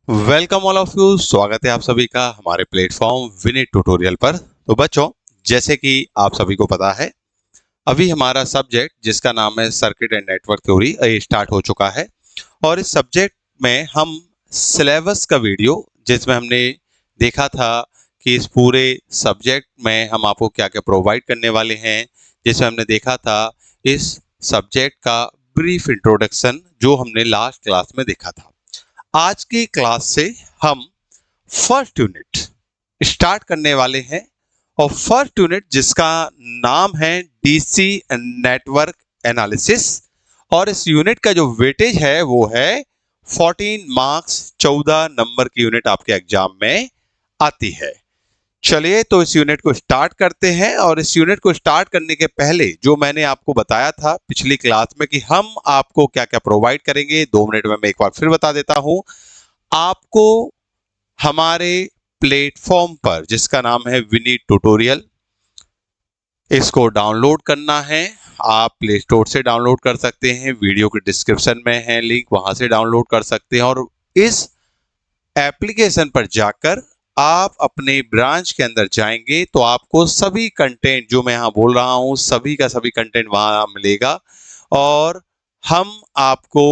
Welcome all of you. स्वागत है आप सभी का हमारे प्लेटफॉर्म विनिट ट्यूटोरियल पर। तो बच्चों, जैसे कि आप सभी को पता है, अभी हमारा सब्जेक्ट जिसका नाम है circuit and network theory start हो चुका है। और इस सब्जेक्ट में हम सिलेबस का वीडियो, जिसमें हमने देखा था कि इस पूरे सब्जेक्ट में हम आपको क्या क्या प्रोवाइड करने वाले हैं, जिसमें हमने देखा था इस सब्जेक्ट का ब्रीफ इंट्रोडक्शन जो हमने लास्ट क्लास में देखा था। आज की क्लास से हम फर्स्ट यूनिट स्टार्ट करने वाले हैं। और फर्स्ट यूनिट जिसका नाम है डीसी नेटवर्क एनालिसिस, और इस यूनिट का जो वेटेज है वो है 14 मार्क्स, 14 नंबर की यूनिट आपके एग्जाम में आती है। चलिए तो इस यूनिट को स्टार्ट करते हैं। और इस यूनिट को स्टार्ट करने के पहले जो मैंने आपको बताया था पिछली क्लास में कि हम आपको क्या क्या प्रोवाइड करेंगे, 2 मिनट में मैं एक बार फिर बता देता हूं। आपको हमारे प्लेटफॉर्म पर जिसका नाम है विनीत ट्यूटोरियल, इसको डाउनलोड करना है। आप प्ले स्टोर से डाउनलोड कर सकते हैं, वीडियो के डिस्क्रिप्शन में है लिंक, वहां से डाउनलोड कर सकते हैं। और इस एप्लीकेशन पर जाकर आप अपने ब्रांच के अंदर जाएंगे तो आपको सभी कंटेंट जो मैं यहाँ बोल रहा हूँ, सभी का सभी कंटेंट वहां मिलेगा। और हम आपको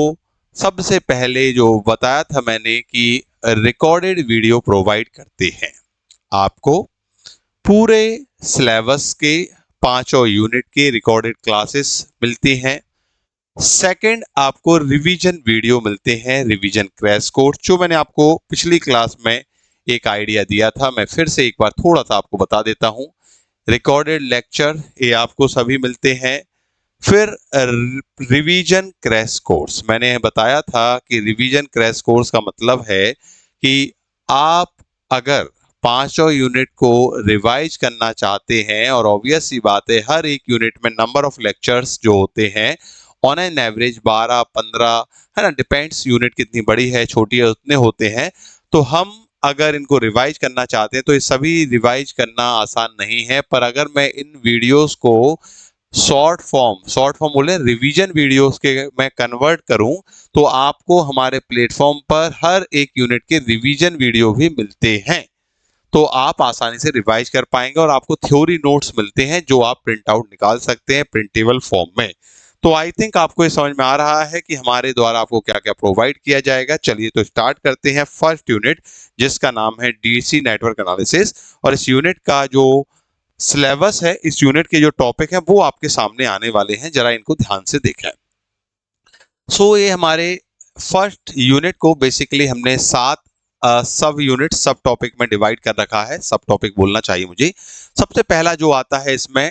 सबसे पहले जो बताया था मैंने कि रिकॉर्डेड वीडियो प्रोवाइड करते हैं। आपको पूरे सिलेबस के 5 यूनिट के रिकॉर्डेड क्लासेस मिलती हैं। सेकंड, आपको रिवीजन वीडियो मिलते हैं, रिवीजन क्रैश कोर्स, जो मैंने आपको पिछली क्लास में एक आइडिया दिया था, मैं फिर से एक बार थोड़ा सा आपको बता देता हूं। रिकॉर्डेड लेक्चर ये आपको सभी मिलते हैं। फिर रिवीजन क्रैश कोर्स, मैंने बताया था कि रिवीजन क्रैश कोर्स का मतलब है कि आप अगर 5 यूनिट को रिवाइज करना चाहते हैं, और ऑब्वियस सी बात है हर एक यूनिट में नंबर ऑफ लेक्चर्स जो होते हैं ऑन एन एवरेज 12-15 है ना, डिपेंड्स यूनिट कितनी बड़ी है छोटी है उतने होते हैं। तो हम अगर इनको रिवाइज करना चाहते हैं तो ये सभी रिवाइज करना आसान नहीं है। पर अगर मैं इन वीडियोस को शॉर्ट फॉर्म बोले रिवीजन वीडियोस के मैं कन्वर्ट करूं, तो आपको हमारे प्लेटफॉर्म पर हर एक यूनिट के रिवीजन वीडियो भी मिलते हैं। तो आप आसानी से रिवाइज कर पाएंगे और आपको थ्योरी नोट्स मिलते हैं जो आप प्रिंट आउट निकाल सकते हैं प्रिंटेबल फॉर्म में। तो आई थिंक आपको ये समझ में आ रहा है कि हमारे द्वारा आपको क्या क्या प्रोवाइड किया जाएगा। चलिए तो स्टार्ट करते हैं फर्स्ट यूनिट जिसका नाम है डीसी नेटवर्क एनालिसिस। और इस यूनिट का जो सिलेबस है, इस यूनिट के जो टॉपिक है वो आपके सामने आने वाले हैं, जरा इनको ध्यान से देखें। ये हमारे फर्स्ट यूनिट को बेसिकली हमने 7 सब यूनिट सब टॉपिक में डिवाइड कर रखा है। सब टॉपिक बोलना चाहिए मुझे। सबसे पहला जो आता है इसमें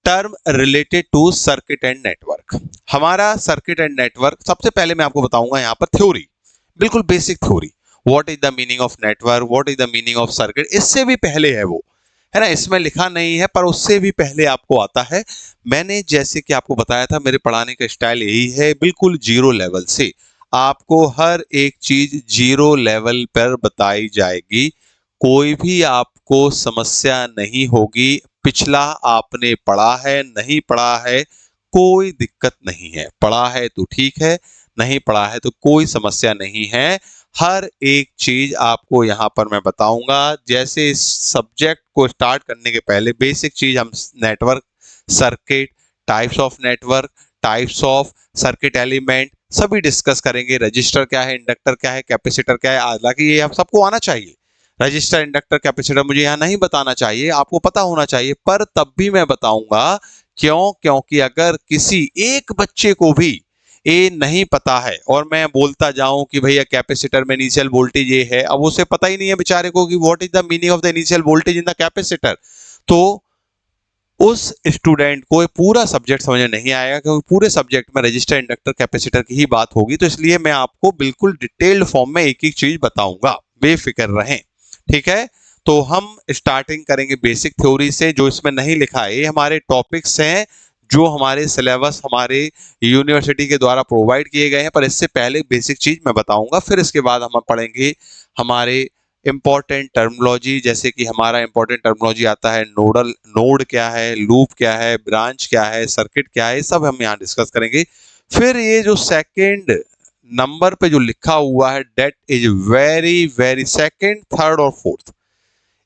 term related to circuit and network. हमारा सर्किट एंड नेटवर्क, सबसे पहले मैं आपको बताऊंगा यहाँ पर थ्योरी, बिल्कुल basic theory. What is the meaning of network, what is the meaning of circuit, इससे भी पहले है वो, है ना, इसमें लिखा नहीं है पर उससे भी पहले आपको आता है। मैंने जैसे कि आपको बताया था मेरे पढ़ाने का स्टाइल यही है, बिल्कुल जीरो लेवल से आपको हर एक चीज जीरो लेवल पर बताई जाएगी। कोई भी आपको समस्या नहीं होगी। पिछला आपने पढ़ा है नहीं पढ़ा है कोई दिक्कत नहीं है, पढ़ा है तो ठीक है, नहीं पढ़ा है तो कोई समस्या नहीं है। हर एक चीज आपको यहाँ पर मैं बताऊंगा। जैसे इस सब्जेक्ट को स्टार्ट करने के पहले बेसिक चीज हम network, circuit, types of network, types of circuit element सभी डिस्कस करेंगे। रजिस्टर क्या है, इंडक्टर क्या है, कैपेसिटर क्या है, हालांकि ये हम सबको आना चाहिए। रजिस्टर, इंडक्टर, कैपेसिटर मुझे यहाँ नहीं बताना चाहिए, आपको पता होना चाहिए, पर तब भी मैं बताऊंगा। क्यों? क्योंकि अगर किसी एक बच्चे को भी ये नहीं पता है और मैं बोलता जाऊं कि भैया कैपेसिटर में इनिशियल वोल्टेज ये है, अब उसे पता ही नहीं है बेचारे को कि what is the meaning of the initial voltage in the capacitor, तो उस स्टूडेंट को पूरा सब्जेक्ट समझ में नहीं आएगा, क्योंकि पूरे सब्जेक्ट में रजिस्टर, इंडक्टर, कैपेसिटर की ही बात होगी। तो इसलिए मैं आपको बिल्कुल डिटेल्ड फॉर्म में एक एक चीज बताऊंगा, बेफिक्र रहें, ठीक है। तो हम स्टार्टिंग करेंगे बेसिक थ्योरी से, जो इसमें नहीं लिखा है ये हमारे टॉपिक्स हैं जो हमारे सिलेबस हमारे यूनिवर्सिटी के द्वारा प्रोवाइड किए गए हैं। पर इससे पहले बेसिक चीज मैं बताऊंगा, फिर इसके बाद हम पढ़ेंगे हमारे इंपॉर्टेंट टर्मिनोलॉजी, जैसे कि हमारा इंपॉर्टेंट टर्मिनोलॉजी आता है नोड क्या है, लूप क्या है, ब्रांच क्या है, सर्किट क्या है, सब हम यहाँ डिस्कस करेंगे। फिर ये जो सेकंड नंबर पे जो लिखा हुआ है that is very very, second, third और फोर्थ,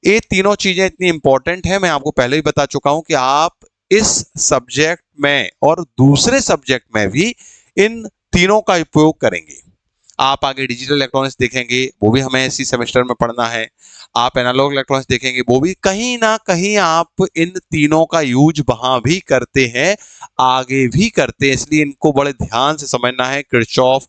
ये तीनों चीजें इतनी इंपॉर्टेंट है, मैं आपको पहले ही बता चुका हूं कि आप इस सब्जेक्ट में और दूसरे सब्जेक्ट में भी इन तीनों का उपयोग करेंगे। आप आगे डिजिटल इलेक्ट्रॉनिक्स देखेंगे, वो भी हमें इसी सेमेस्टर में पढ़ना है। आप एनालॉग इलेक्ट्रॉनिक्स देखेंगे, वो भी कहीं ना कहीं आप इन तीनों का यूज वहां भी करते हैं, आगे भी करते हैं, इसलिए इनको बड़े ध्यान से समझना है। किरचॉफ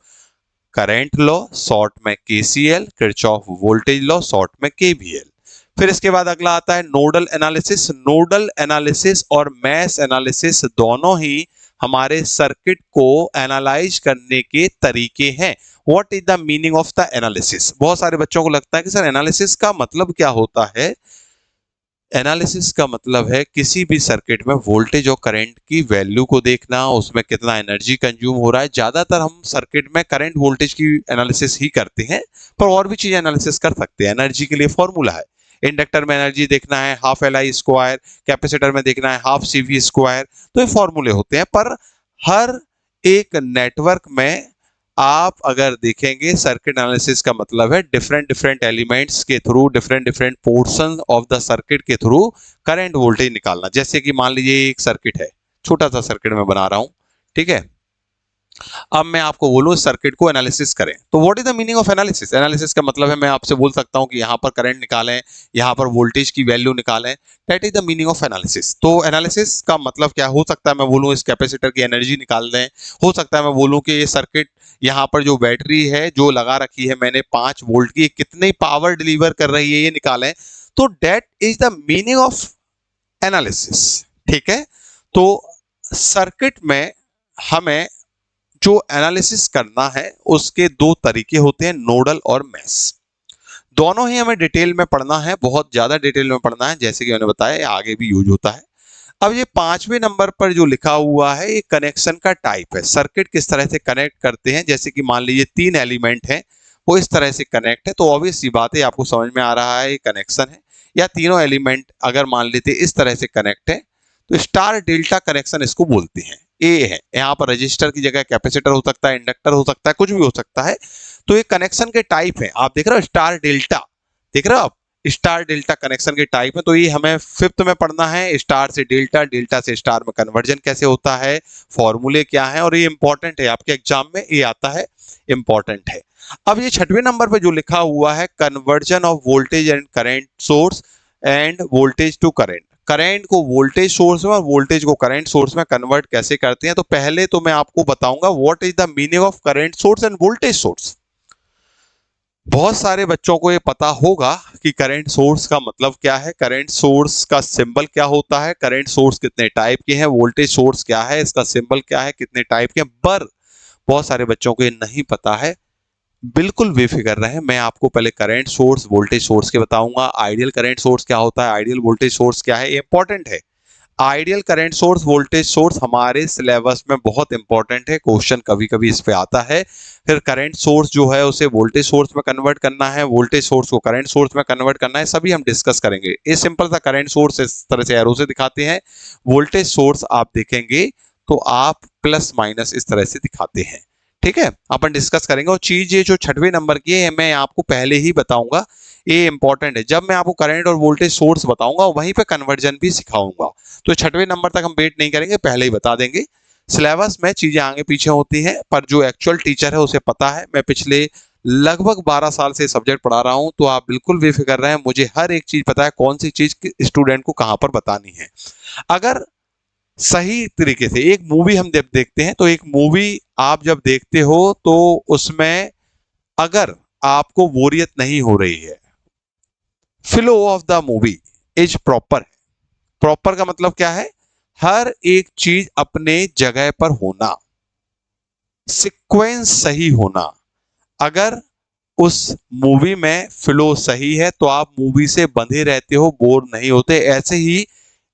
करंट लॉ, शॉर्ट में KCL, Kirchhoff voltage law, short में केवीएल। फिर इसके बाद अगला आता है नोडल एनालिसिस। नोडल एनालिसिस और मैश एनालिसिस दोनों ही हमारे सर्किट को एनालाइज करने के तरीके हैं। What is the meaning of the analysis? बहुत सारे बच्चों को लगता है कि सर एनालिसिस का मतलब क्या होता है। एनालिसिस का मतलब है किसी भी सर्किट में वोल्टेज और करंट की वैल्यू को देखना, उसमें कितना एनर्जी कंज्यूम हो रहा है। ज्यादातर हम सर्किट में करंट वोल्टेज की एनालिसिस ही करते हैं, पर और भी चीजें एनालिसिस कर सकते हैं। एनर्जी के लिए फॉर्मूला है, इंडक्टर में एनर्जी देखना है half L I square, capacitor में देखना है हाफ सी वी स्क्वायर, तो ये फॉर्मूले होते हैं। पर हर एक नेटवर्क में आप अगर देखेंगे, सर्किट एनालिसिस का मतलब है डिफरेंट डिफरेंट एलिमेंट्स के through, different different portion of the circuit के थ्रू करंट वोल्टेज निकालना। जैसे कि मान लीजिए एक सर्किट है, छोटा सा सर्किट में बना रहा हूं, ठीक है। अब मैं आपको बोलूं सर्किट को एनालिसिस करें, तो what is the meaning of analysis? Analysis का मतलब है मैं आपसे बोल सकता हूं कि यहां पर करंट निकालें, यहां पर वोल्टेज की वैल्यू निकालें, that is the meaning of analysis. तो एनालिसिस का मतलब क्या हो सकता है? मैं बोलूं इस कैपेसिटर की एनर्जी निकाल दें, हो सकता है मैं बोलूं कि ये सर्किट यहाँ पर जो बैटरी है जो लगा रखी है मैंने 5 वोल्ट की, कितनी पावर डिलीवर कर रही है ये निकालें। तो that is the meaning of analysis, ठीक है। तो सर्किट में हमें जो एनालिसिस करना है उसके दो तरीके होते हैं, नोडल और मैश। दोनों ही हमें डिटेल में पढ़ना है, बहुत ज्यादा डिटेल में पढ़ना है, जैसे कि मैंने बताया आगे भी यूज होता है। अब ये 5वें नंबर पर जो लिखा हुआ है ये कनेक्शन का टाइप है। सर्किट किस तरह से कनेक्ट करते हैं, जैसे कि मान लीजिए 3 एलिमेंट हैं, वो इस तरह से कनेक्ट है, तो ऑब्वियस सी बात है आपको समझ में आ रहा है ये कनेक्शन है। या तीनों एलिमेंट अगर मान लेते इस तरह से कनेक्ट है, तो स्टार डेल्टा कनेक्शन इसको बोलते हैं। ए है, यहाँ पर रजिस्टर की जगह कैपेसिटर हो सकता है, इंडक्टर हो सकता है, कुछ भी हो सकता है। तो ये कनेक्शन के टाइप है, आप देख रहे हो स्टार डेल्टा, देख रहे हो आप स्टार डेल्टा कनेक्शन के टाइप है। तो ये हमें 5th में पढ़ना है, स्टार से डेल्टा, डेल्टा से स्टार में कन्वर्जन कैसे होता है, फॉर्मूले क्या है, और ये इंपॉर्टेंट है आपके एग्जाम में, ये आता है, इंपॉर्टेंट है। अब ये 6वें नंबर पे जो लिखा हुआ है conversion of voltage and current source and voltage to current, current को वोल्टेज सोर्स में और वोल्टेज को करंट सोर्स में कन्वर्ट कैसे करते हैं। तो पहले तो मैं आपको बताऊंगा what is the meaning of current source and voltage source. बहुत सारे बच्चों को ये पता होगा कि करंट सोर्स का मतलब क्या है, करंट सोर्स का सिंबल क्या होता है, करंट सोर्स कितने टाइप के हैं, वोल्टेज सोर्स क्या है, इसका सिंबल क्या है, कितने टाइप के हैं, पर बहुत सारे बच्चों को ये नहीं पता है। बिल्कुल बेफिक्र रहे, मैं आपको पहले करंट सोर्स वोल्टेज सोर्स के बताऊंगा, आइडियल करंट सोर्स क्या होता है, आइडियल वोल्टेज सोर्स क्या है, ये इंपॉर्टेंट है। Ideal current source voltage source हमारे सिलेबस में बहुत इंपॉर्टेंट है, क्वेश्चन कभी कभी इस पे आता है। फिर करंट सोर्स जो है उसे वोल्टेज सोर्स में कन्वर्ट करना है, वोल्टेज सोर्स को करंट सोर्स में कन्वर्ट करना है, सभी हम डिस्कस करेंगे। ये सिंपल सा करंट सोर्स इस तरह से एरो से दिखाते हैं, वोल्टेज सोर्स आप देखेंगे तो आप प्लस माइनस इस तरह से दिखाते हैं, ठीक है। अपन डिस्कस करेंगे, और चीज ये जो 6वें नंबर की है मैं आपको पहले ही बताऊंगा, ये इंपॉर्टेंट है। जब मैं आपको करंट और वोल्टेज सोर्स बताऊंगा वहीं पे कन्वर्जन भी सिखाऊंगा, तो 6वें नंबर तक हम वेट नहीं करेंगे, पहले ही बता देंगे। सिलेबस में चीजें आगे पीछे होती हैं, पर जो एक्चुअल टीचर है उसे पता है। मैं पिछले लगभग 12 साल से सब्जेक्ट पढ़ा रहा हूं, तो आप बिल्कुल बेफिक्र रहें, मुझे हर एक चीज पता है, कौन सी चीज स्टूडेंट को कहां पर बतानी है। अगर सही तरीके से एक मूवी हम जब देखते हैं, तो एक मूवी आप जब देखते हो तो उसमें अगर आपको बोरियत नहीं हो रही है, flow of the movie is proper. Proper का मतलब क्या है? हर एक चीज अपने जगह पर होना, सीक्वेंस सही होना। अगर उस मूवी में फ्लो सही है तो आप मूवी से बंधे रहते हो, बोर नहीं होते। ऐसे ही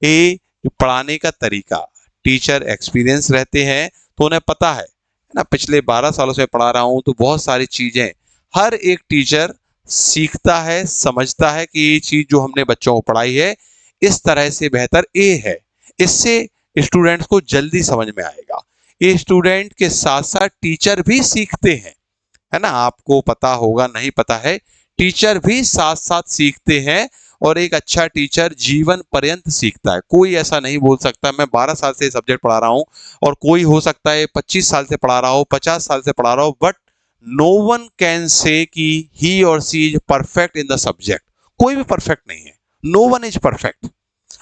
ये पढ़ाने का तरीका, टीचर एक्सपीरियंस रहते हैं तो उन्हें पता है ना, पिछले 12 सालों से पढ़ा रहा हूं, तो बहुत सारी चीजें हर एक टीचर सीखता है, समझता है कि ये चीज जो हमने बच्चों को पढ़ाई है इस तरह से बेहतर ए है, इससे स्टूडेंट्स को जल्दी समझ में आएगा। ये स्टूडेंट के साथ साथ टीचर भी सीखते हैं, है ना, आपको पता होगा, नहीं पता है, टीचर भी साथ साथ सीखते हैं। और एक अच्छा टीचर जीवन पर्यंत सीखता है। कोई ऐसा नहीं बोल सकता मैं 12 साल से सब्जेक्ट पढ़ा रहा हूं, और कोई हो सकता है 25 साल से पढ़ा रहा हो, 50 साल से पढ़ा रहा हो, but no one can say कि ही और she is perfect in the subject. कोई भी परफेक्ट नहीं है, नो वन इज परफेक्ट।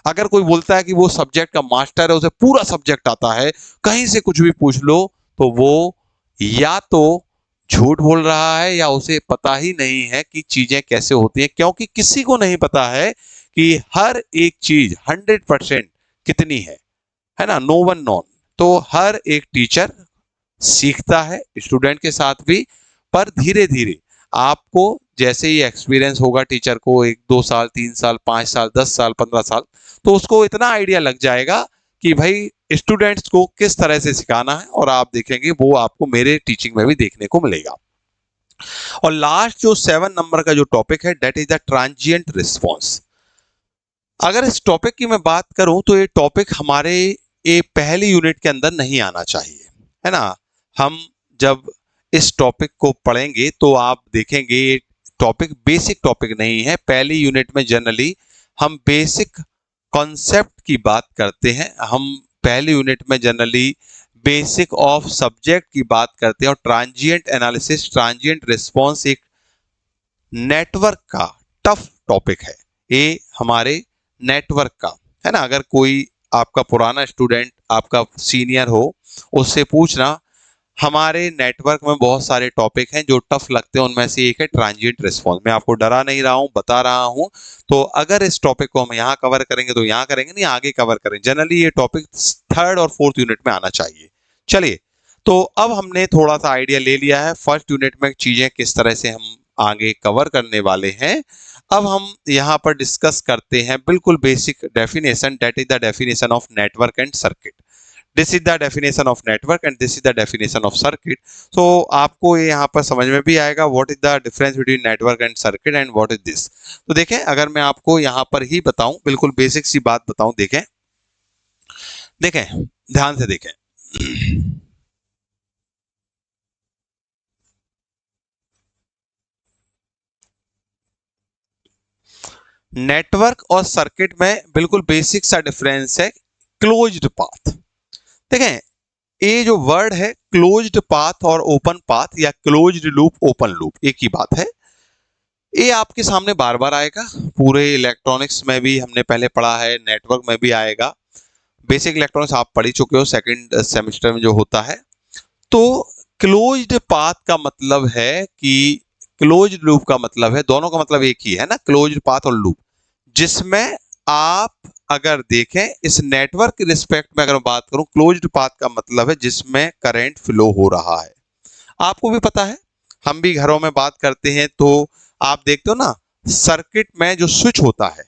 अगर कोई बोलता है कि वो सब्जेक्ट का मास्टर है, उसे पूरा सब्जेक्ट आता है, कहीं से कुछ भी पूछ लो, तो वो या तो झूठ बोल रहा है या उसे पता ही नहीं है कि चीजें कैसे होती हैं, क्योंकि किसी को नहीं पता है कि हर एक चीज 100% कितनी है ना, नो वन नोन। तो हर एक टीचर सीखता है स्टूडेंट के साथ भी, पर धीरे धीरे आपको जैसे ही एक्सपीरियंस होगा टीचर को, 1 2 साल 3 साल 5 साल 10 साल 15 साल, तो उसको इतना आइडिया लग जाएगा कि भाई स्टूडेंट्स को किस तरह से सिखाना है, और आप देखेंगे वो आपको मेरे टीचिंग में भी देखने को मिलेगा। और लास्ट जो 7 नंबर का जो टॉपिक है, that is the transient response. अगर इस टॉपिक की मैं बात करूं तो ये टॉपिक हमारे ये पहली यूनिट के अंदर नहीं आना चाहिए, है ना। हम जब इस टॉपिक को पढ़ेंगे तो आप देखेंगे ये टॉपिक बेसिक टॉपिक नहीं है। पहली यूनिट में जनरली हम बेसिक कॉन्सेप्ट की बात करते हैं, हम पहली यूनिट में जनरली बेसिक ऑफ सब्जेक्ट की बात करते हैं। और ट्रांजिएंट एनालिसिस, ट्रांजिएंट रिस्पॉन्स एक नेटवर्क का टफ टॉपिक है, ये हमारे नेटवर्क का, है ना। अगर कोई आपका पुराना स्टूडेंट आपका सीनियर हो, उससे पूछना, हमारे नेटवर्क में बहुत सारे टॉपिक हैं जो टफ लगते हैं, उनमें से एक है ट्रांजिएंट रिस्पॉन्स। मैं आपको डरा नहीं रहा हूं, बता रहा हूं। तो अगर इस टॉपिक को हम यहाँ कवर करेंगे तो यहाँ करेंगे, नहीं आगे कवर करेंगे। जनरली ये टॉपिक 3rd और 4th यूनिट में आना चाहिए। चलिए, तो अब हमने थोड़ा सा आइडिया ले लिया है फर्स्ट यूनिट में चीजें किस तरह से हम आगे कवर करने वाले हैं। अब हम यहाँ पर डिस्कस करते हैं बिल्कुल basic definition, that is the definition of network and circuit. This is the definition of network and this is the definition of circuit. तो आपको ये यहाँ पर समझ में भी आएगा what is the difference between network and circuit and what is this. तो देखें, अगर मैं आपको यहाँ पर ही बताऊं, बिल्कुल बेसिक सी बात बताऊं, देखें देखें ध्यान से देखें। नेटवर्क और सर्किट में बिल्कुल बेसिक सा डिफरेंस है, क्लोज्ड पाथ। देखें, ये जो वर्ड है क्लोज्ड पाथ और ओपन पाथ, या क्लोज्ड लूप ओपन लूप, एक ही बात है। ये आपके सामने बार बार आएगा, पूरे इलेक्ट्रॉनिक्स में भी हमने पहले पढ़ा है, नेटवर्क में भी आएगा। बेसिक इलेक्ट्रॉनिक्स आप पढ़ ही चुके हो, सेकंड सेमेस्टर में जो होता है। तो क्लोज्ड पाथ का मतलब है कि, क्लोज्ड लूप का मतलब है, दोनों का मतलब एक ही है ना, क्लोज्ड पाथ और लूप, जिसमें आप अगर देखें इस नेटवर्क के रिस्पेक्ट में अगर मैं बात करूं, क्लोज्ड पाथ का मतलब है जिसमें करंट फ्लो हो रहा है। आपको भी पता है, हम भी घरों में बात करते हैं तो आप देखते हो ना, सर्किट में जो स्विच होता है,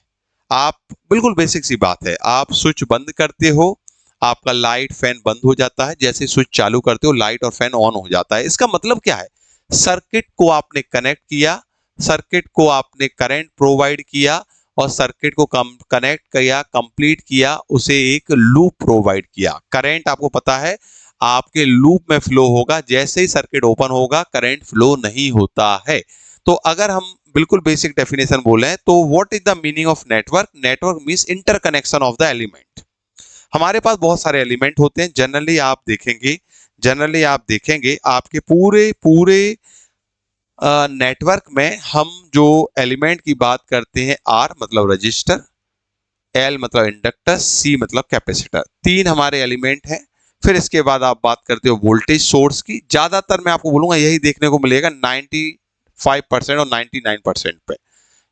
आप बिल्कुल बेसिक सी बात है, आप स्विच बंद करते हो, आपका लाइट फैन बंद हो जाता है, जैसे स्विच चालू करते हो लाइट और फैन ऑन हो जाता है। इसका मतलब क्या है, सर्किट को आपने कनेक्ट किया, सर्किट को आपने करंट प्रोवाइड किया, और सर्किट को कनेक्ट किया, कंप्लीट किया, उसे एक लूप प्रोवाइड किया। करंट आपको पता है आपके लूप में फ्लो होगा, जैसे ही सर्किट ओपन होगा करंट फ्लो नहीं होता है। तो अगर हम बिल्कुल बेसिक डेफिनेशन बोले तो what is the meaning of network, network means interconnection of the element. हमारे पास बहुत सारे एलिमेंट होते हैं, जनरली आप देखेंगे आपके पूरे पूरे नेटवर्क में हम जो एलिमेंट की बात करते हैं, आर मतलब रजिस्टर, एल मतलब इंडक्टर, सी मतलब कैपेसिटर, 3 हमारे एलिमेंट हैं। फिर इसके बाद आप बात करते हो वोल्टेज सोर्स की, ज्यादातर मैं आपको बोलूंगा यही देखने को मिलेगा 95% और 99% पे,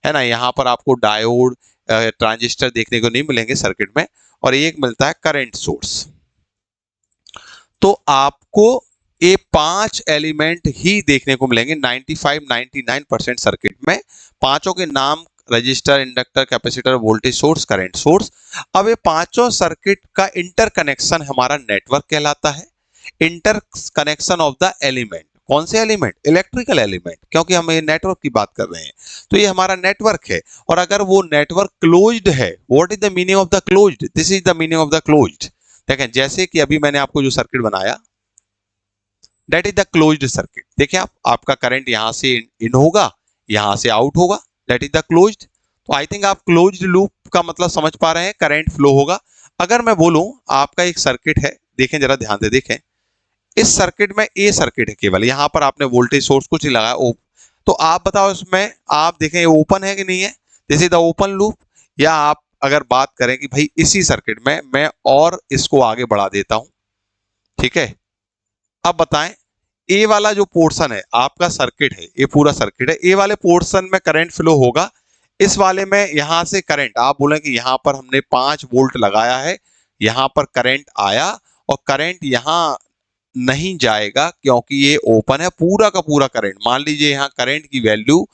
है ना। यहाँ पर आपको डायोड, ट्रांजिस्टर देखने को नहीं मिलेंगे सर्किट में, और एक मिलता है करंट सोर्स। तो आपको ये 5 एलिमेंट ही देखने को मिलेंगे 95-99% सर्किट में। पांचों के नाम register, inductor, capacitor, voltage source, current source. अब ये पांचों सर्किट का इंटरकनेक्शन हमारा नेटवर्क कहलाता है। Inter connection of the element, कौन से एलिमेंट? इलेक्ट्रिकल एलिमेंट, क्योंकि हम ये नेटवर्क की बात कर रहे हैं। तो ये हमारा नेटवर्क है, और अगर वो नेटवर्क क्लोज्ड है, what is the meaning of the closed? This is the meaning of the closed. देखें, जैसे कि अभी मैंने आपको जो सर्किट बनाया, that is the closed circuit. देखिए आपका करंट यहां से इन होगा, यहां से आउट होगा, दैट इज द क्लोज्ड। तो आई थिंक आप क्लोज्ड लूप का मतलब समझ पा रहे हैं, करंट फ्लो होगा। अगर मैं बोलूं आपका एक सर्किट है, देखें जरा ध्यान से देखें, इस सर्किट में ए सर्किट है, केवल यहां पर आपने वोल्टेज सोर्स कुछ नहीं लगाया, तो आप बताओ इसमें आप देखें ये ओपन है कि नहीं है? This is the open loop. या आप अगर बात करें कि भाई इसी सर्किट में मैं और इसको आगे बढ़ा देता हूं, ठीक है, अब बताएं, ए वाला जो पोर्शन है आपका सर्किट है, ये पूरा सर्किट है, ए वाले पोर्शन में करंट फ्लो होगा, इस वाले में यहां से करंट, आप बोले कि यहां पर हमने 5 वोल्ट लगाया है, यहां पर करंट आया, और करंट यहां नहीं जाएगा क्योंकि ये ओपन है। पूरा का पूरा करंट, मान लीजिए यहां करंट की वैल्यू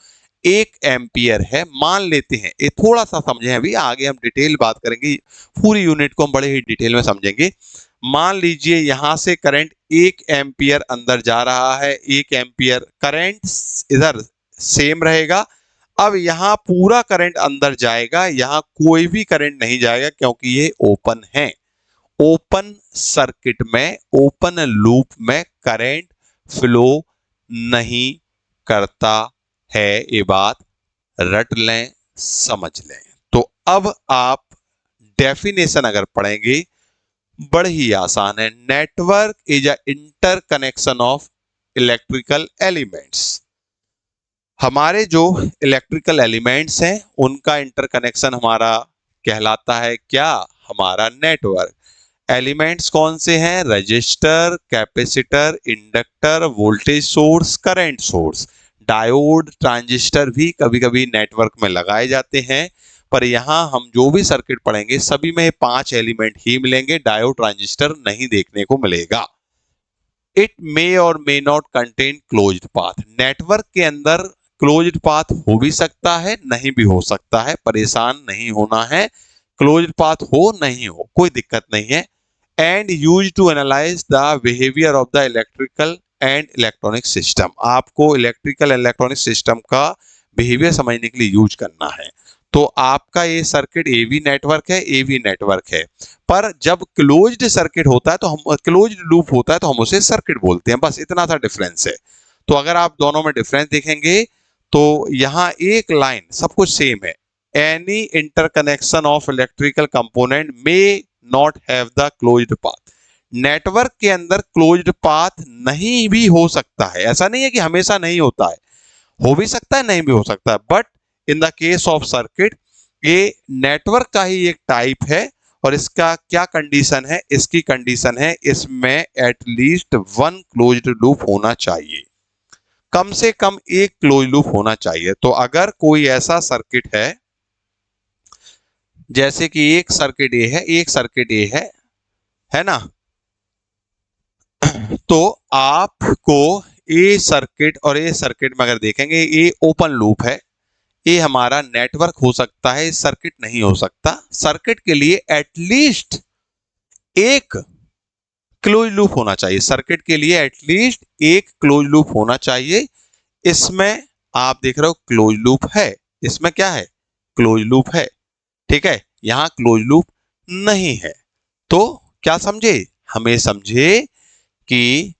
1 एम्पियर है, मान लेते हैं, ये थोड़ा सा समझें, अभी आगे हम डिटेल बात करेंगे, पूरी यूनिट को हम बड़े ही डिटेल में समझेंगे। मान लीजिए यहां से करंट 1 एम्पियर अंदर जा रहा है, 1 एम्पियर करंट इधर सेम रहेगा। अब यहां पूरा करंट अंदर जाएगा, यहां कोई भी करंट नहीं जाएगा क्योंकि ये ओपन है। ओपन सर्किट में, ओपन लूप में करंट फ्लो नहीं करता है, ये बात रट लें, समझ लें। तो अब आप डेफिनेशन अगर पढ़ेंगे, बड़ी ही आसान है। Network is a interconnection of electrical elements. हमारे जो इलेक्ट्रिकल एलिमेंट्स हैं उनका इंटरकनेक्शन हमारा कहलाता है क्या? हमारा नेटवर्क। एलिमेंट्स कौन से हैं? Register, capacitor, inductor, voltage source, current source. Diode, transistor भी कभी कभी नेटवर्क में लगाए जाते हैं, पर यहां हम जो भी सर्किट पढ़ेंगे सभी में 5 एलिमेंट ही मिलेंगे, डायोड ट्रांजिस्टर नहीं देखने को मिलेगा। इट मे और may not contain closed path. Network के अंदर क्लोज्ड पाथ हो भी सकता है, नहीं भी हो सकता है, परेशान नहीं होना है। क्लोज्ड पाथ हो नहीं हो कोई दिक्कत नहीं है। And use to analyse the behaviour of the electrical and electronic system. आपको इलेक्ट्रिकल इलेक्ट्रॉनिक सिस्टम का बिहेवियर समझने के लिए यूज करना है। तो आपका ये सर्किट एवी नेटवर्क है, एवी नेटवर्क है, पर जब क्लोज्ड सर्किट होता है तो हम, क्लोज्ड लूप होता है तो हम उसे सर्किट बोलते हैं, बस इतना सा डिफरेंस है। तो अगर आप दोनों में डिफरेंस देखेंगे तो यहाँ एक लाइन, सब कुछ सेम है। Any interconnection of electrical component may not have the closed path. Network के अंदर क्लोज्ड पाथ नहीं भी हो सकता है, ऐसा नहीं है कि हमेशा नहीं होता है, हो भी सकता है, नहीं भी हो सकता है, but in the case of circuit ये नेटवर्क का ही एक टाइप है। और इसका क्या कंडीशन है? इसकी कंडीशन है इसमें एटलीस्ट 1 क्लोज्ड लूप होना चाहिए, कम से कम एक क्लोज लूप होना चाहिए। तो अगर कोई ऐसा सर्किट है, जैसे कि एक सर्किट ए है, एक सर्किट ए है ना, तो आपको ए सर्किट और ए सर्किट में अगर देखेंगे, ए ओपन लूप है, ये हमारा नेटवर्क हो सकता है, सर्किट नहीं हो सकता। सर्किट के लिए एटलीस्ट एक क्लोज लूप होना चाहिए, सर्किट के लिए एटलीस्ट एक क्लोज लूप होना चाहिए। इसमें आप देख रहे हो क्लोज लूप है, इसमें क्या है? क्लोज लूप है, ठीक है, यहां क्लोज लूप नहीं है। तो क्या समझे? हमें समझे कि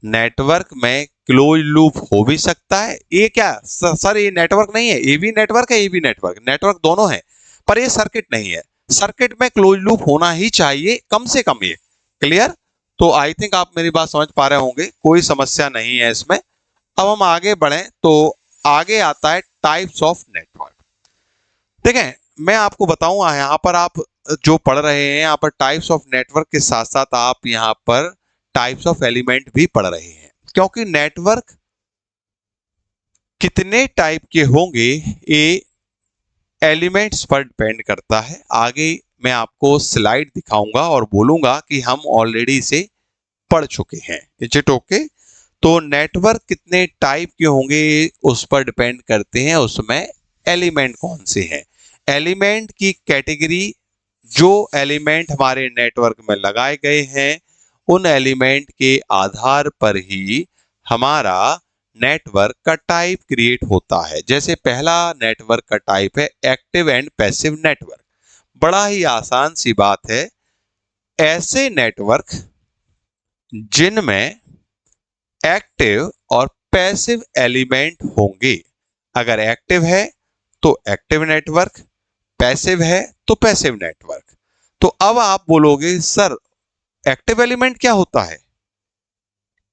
नेटवर्क में क्लोज लूप हो भी सकता है। ये क्या सर, ये नेटवर्क नहीं है? ये भी नेटवर्क है, ये भी नेटवर्क, नेटवर्क दोनों है, पर ये सर्किट नहीं है। सर्किट में क्लोज लूप होना ही चाहिए कम से कम, ये क्लियर? तो आई थिंक आप मेरी बात समझ पा रहे होंगे, कोई समस्या नहीं है इसमें। अब हम आगे बढ़ें तो आगे आता है टाइप्स ऑफ नेटवर्क। देखें, मैं आपको बताऊं, यहाँ पर आप जो पढ़ रहे हैं, यहाँ पर टाइप्स ऑफ नेटवर्क के साथ साथ आप यहाँ पर टाइप्स ऑफ एलिमेंट भी पढ़ रहे हैं, क्योंकि नेटवर्क कितने टाइप के होंगे ये एलिमेंट्स पर डिपेंड करता है। आगे मैं आपको स्लाइड दिखाऊंगा और बोलूंगा कि हम ऑलरेडी इसे पढ़ चुके हैं। Is it okay? तो नेटवर्क कितने टाइप के होंगे उस पर डिपेंड करते हैं, उसमें एलिमेंट कौन से हैं। एलिमेंट की कैटेगरी, जो एलिमेंट हमारे नेटवर्क में लगाए गए हैं उन एलिमेंट के आधार पर ही हमारा नेटवर्क का टाइप क्रिएट होता है। जैसे पहला नेटवर्क का टाइप है एक्टिव एंड पैसिव नेटवर्क। बड़ा ही आसान सी बात है, ऐसे नेटवर्क जिनमें एक्टिव और पैसिव एलिमेंट होंगे। अगर एक्टिव है तो एक्टिव नेटवर्क, पैसिव है तो पैसिव नेटवर्क। तो अब आप बोलोगे सर एक्टिव एलिमेंट क्या होता है,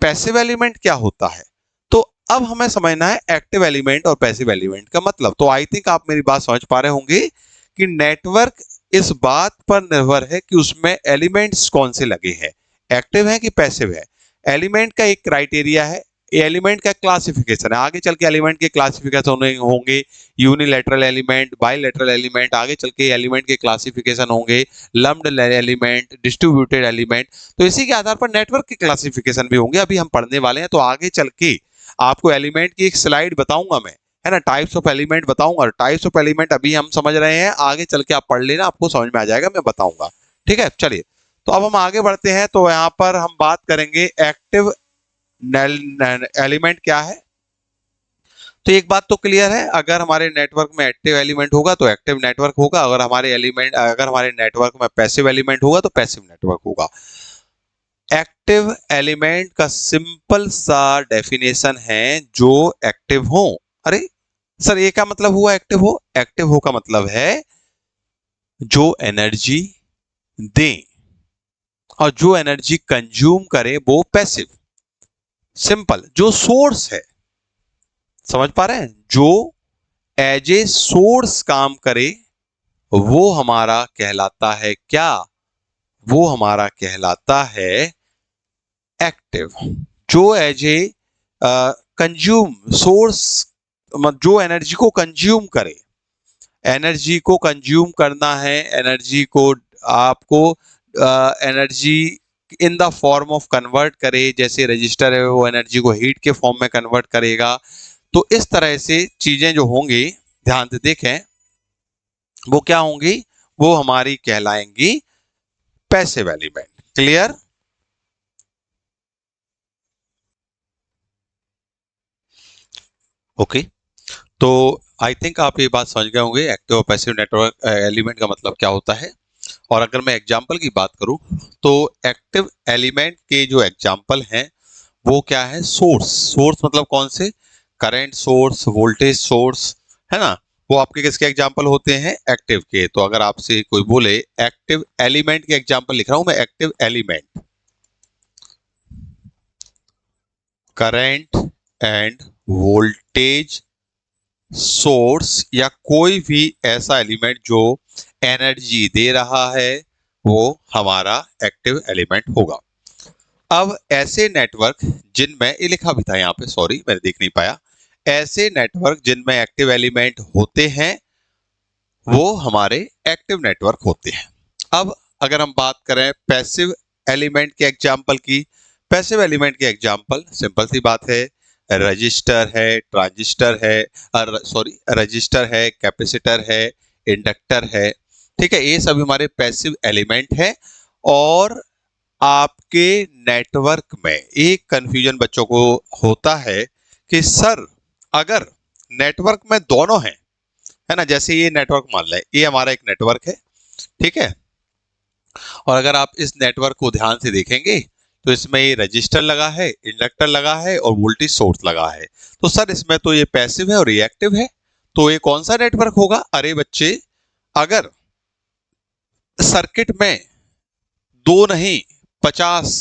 पैसिव एलिमेंट क्या होता है? तो अब हमें समझना है एक्टिव एलिमेंट और पैसिव एलिमेंट का मतलब। तो आई थिंक आप मेरी बात समझ पा रहे होंगे कि नेटवर्क इस बात पर निर्भर है कि उसमें एलिमेंट्स कौन से लगे हैं, एक्टिव है कि पैसिव है। एलिमेंट का एक क्राइटेरिया है, एलिमेंट का क्लासिफिकेशन है। आगे चल के एलिमेंट के क्लासिफिकेशन होंगे, यूनिलैटरल एलिमेंट, बाइलैटरल एलिमेंट, आगे चल के एलिमेंट के क्लासिफिकेशन होंगे, लम्प्ड एलिमेंट, डिस्ट्रीब्यूटेड एलिमेंट। तो इसी के आधार पर नेटवर्क के क्लासिफिकेशन भी होंगे, अभी हम पढ़ने वाले हैं। तो आगे चल के आपको एलिमेंट की एक स्लाइड बताऊंगा मैं, है ना, टाइप्स ऑफ एलिमेंट बताऊंगा। टाइप्स ऑफ एलिमेंट अभी हम समझ रहे हैं, आगे चल के आप पढ़ लेना, आपको समझ में आ जाएगा, मैं बताऊंगा। ठीक है, चलिए तो अब हम आगे बढ़ते हैं। तो यहाँ पर हम बात करेंगे एक्टिव एलिमेंट क्या है। तो एक बात तो क्लियर है, अगर हमारे नेटवर्क में एक्टिव एलिमेंट होगा तो एक्टिव नेटवर्क होगा, अगर हमारे नेटवर्क में पैसिव एलिमेंट होगा तो पैसिव नेटवर्क होगा। एक्टिव एलिमेंट का सिंपल सा डेफिनेशन है जो एक्टिव हो। अरे सर ये क्या मतलब हुआ एक्टिव हो? एक्टिव हो का मतलब है जो एनर्जी दे और जो एनर्जी कंज्यूम करे वो पैसिव। सिंपल, जो सोर्स है, समझ पा रहे हैं, जो एज ए सोर्स काम करे वो हमारा कहलाता है क्या? वो हमारा कहलाता है एक्टिव। जो एज ए कंज्यूम सोर्स, जो एनर्जी को कंज्यूम करे, एनर्जी को कंज्यूम करना है, एनर्जी को आपको energy in the form of convert करे। जैसे रजिस्टर है वो एनर्जी को हीट के फॉर्म में कन्वर्ट करेगा। तो इस तरह से चीजें जो होंगी, ध्यान से देखें, वो क्या होंगी? वो हमारी कहलाएंगी पैसिव एलिमेंट। क्लियर? ओके, तो आई थिंक आप ये बात समझ गए होंगे एक्टिव और पैसिव नेटवर्क एलिमेंट का मतलब क्या होता है। और अगर मैं एग्जांपल की बात करूं तो एक्टिव एलिमेंट के जो एग्जांपल हैं वो क्या है? सोर्स। सोर्स मतलब कौन से? करंट सोर्स, वोल्टेज सोर्स, है ना। वो आपके किसके एग्जांपल होते हैं? एक्टिव के। तो अगर आपसे कोई बोले एक्टिव एलिमेंट के एग्जांपल लिख रहा हूं मैं, active element, current end voltage source, या कोई भी ऐसा एलिमेंट जो एनर्जी दे रहा है, वो हमारा एक्टिव एलिमेंट होगा। अब ऐसे नेटवर्क जिनमें, ये लिखा भी था यहाँ पे, सॉरी मैंने देख नहीं पाया, ऐसे नेटवर्क जिनमें एक्टिव एलिमेंट होते हैं वो हमारे एक्टिव नेटवर्क होते हैं। अब अगर हम बात करें पैसिव एलिमेंट के एग्जाम्पल की, पैसिव एलिमेंट के एग्जाम्पल सिंपल सी बात है, रजिस्टर है, ट्रांजिस्टर है, सॉरी रजिस्टर है, कैपेसिटर है, इंडक्टर है। ठीक है, ये सब हमारे पैसिव एलिमेंट है। और आपके नेटवर्क में एक कंफ्यूजन बच्चों को होता है कि सर अगर नेटवर्क में दोनों हैं, है ना, जैसे ये नेटवर्क मान लें, ये हमारा एक नेटवर्क है, ठीक है, और अगर आप इस नेटवर्क को ध्यान से देखेंगे तो इसमें ये रजिस्टर लगा है, इंडक्टर लगा है और वोल्टेज सोर्स लगा है। तो सर इसमें तो ये पैसिव है और ये एक्टिव है, तो ये कौन सा नेटवर्क होगा? अरे बच्चे, अगर सर्किट में दो नहीं 50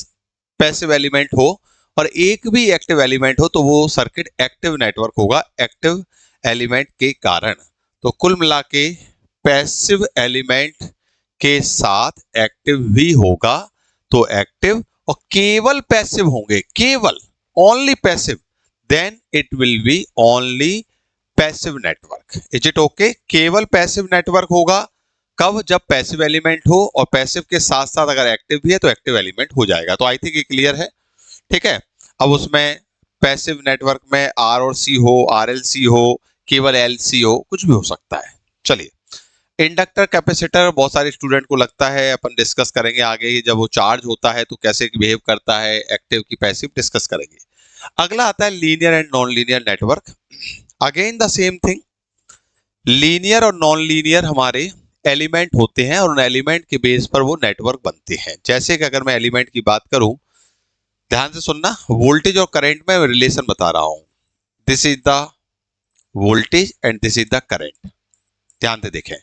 पैसिव एलिमेंट हो और एक भी एक्टिव एलिमेंट हो तो वो सर्किट एक्टिव नेटवर्क होगा, एक्टिव एलिमेंट के कारण। तो कुल मिला के पैसिव एलिमेंट के साथ एक्टिव भी होगा तो एक्टिव, और केवल पैसिव होंगे, केवल only passive, then it will be only passive network. Is it okay? केवल पैसिव नेटवर्क होगा कब? जब पैसिव एलिमेंट हो, और पैसिव के साथ साथ अगर एक्टिव भी है तो एक्टिव एलिमेंट हो जाएगा। तो आई थिंक ये क्लियर है। ठीक है, अब उसमें पैसिव नेटवर्क में आर और सी हो, आर एल सी हो, केवल एल सी हो, कुछ भी हो सकता है। चलिए, इंडक्टर कैपेसिटर बहुत सारे स्टूडेंट को लगता है, अपन डिस्कस करेंगे आगे, जब वो चार्ज होता है तो कैसे बिहेव करता है, एक्टिव की पैसिव डिस्कस करेंगे। अगला आता है linear and non linear network. Again the same thing, linear और नॉन लीनियर हमारे एलिमेंट होते हैं और उन एलिमेंट के बेस पर वो नेटवर्क बनते हैं। जैसे कि अगर मैं एलिमेंट की बात करूं, ध्यान से सुनना, वोल्टेज और करंट में रिलेशन बता रहा हूं। This is the voltage and this is the current. ध्यान से देखें,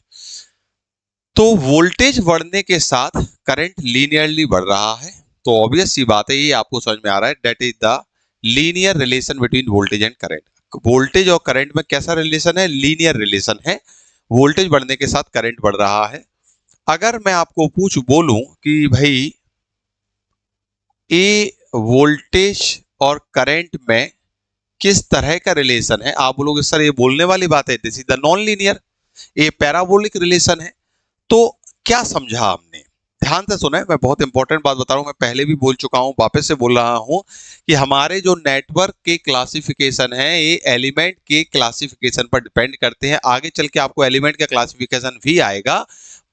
तो वोल्टेज बढ़ने के साथ करंट लीनियरली बढ़ रहा है, तो ऑब्वियस सी बात है, ये आपको समझ में आ रहा है, that is the linear relation between voltage and current. Voltage और करंट में कैसा रिलेशन है? लीनियर रिलेशन है। वोल्टेज बढ़ने के साथ करंट बढ़ रहा है। अगर मैं आपको बोलूं कि भाई ये वोल्टेज और करंट में किस तरह का रिलेशन है, आप बोलोगे सर ये बोलने वाली बात है, this is the non linear, ये पैराबोलिक रिलेशन है। तो क्या समझा हमने? ध्यान से सुने, मैं बहुत इंपॉर्टेंट बात बता रहा हूं, मैं पहले भी बोल चुका हूं, वापस से बोल रहा हूं कि हमारे जो नेटवर्क के क्लासिफिकेशन है ये एलिमेंट के क्लासिफिकेशन पर डिपेंड करते हैं। आगे चल के आपको एलिमेंट का क्लासिफिकेशन भी आएगा,